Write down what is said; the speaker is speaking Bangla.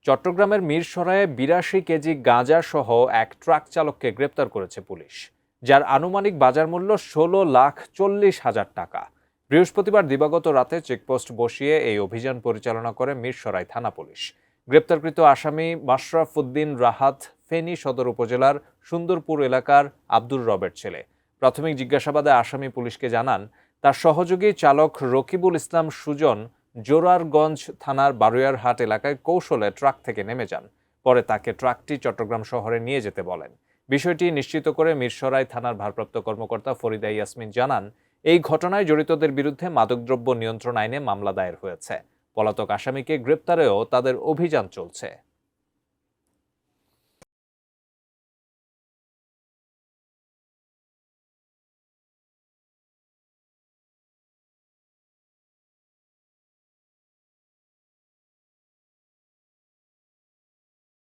চট্টগ্রামের মিরসরাইয়ে ৮২ কেজি গাঁজা সহ এক ট্রাক চালককে গ্রেপ্তার করেছে পুলিশ, যার আনুমানিক বাজার মূল্য ১৬,৪০,০০০ টাকা। বৃহস্পতিবার দিবাগত রাতে চেকপোস্ট বসিয়ে এই অভিযান পরিচালনা করে মিরসরাই থানা পুলিশ। গ্রেপ্তারকৃত আসামি মাশরাফ উদ্দিন রাহাত ফেনী সদর উপজেলার সুন্দরপুর এলাকার আব্দুর রবের ছেলে। প্রাথমিক জিজ্ঞাসাবাদে আসামি পুলিশকে জানান, তার সহযোগী চালক রকিবুল ইসলাম সুজন জোরারগঞ্জ থানার বারুয়ারহাট এলাকায় কৌশলে ট্রাক থেকে নেমে যান। পরে তাকে ট্রাকটি চট্টগ্রাম শহরে নিয়ে যেতে বলেন। বিষয়টি নিশ্চিত করে মিরসরাই থানার ভারপ্রাপ্ত কর্মকর্তা ফরিদা ইয়াসমিন জানান, এই ঘটনায় জড়িতদের বিরুদ্ধে মাদকদ্রব্য নিয়ন্ত্রণ আইনে মামলা দায়ের হয়েছে। পলাতক আসামিকে গ্রেপ্তারেও তাদের অভিযান চলছে।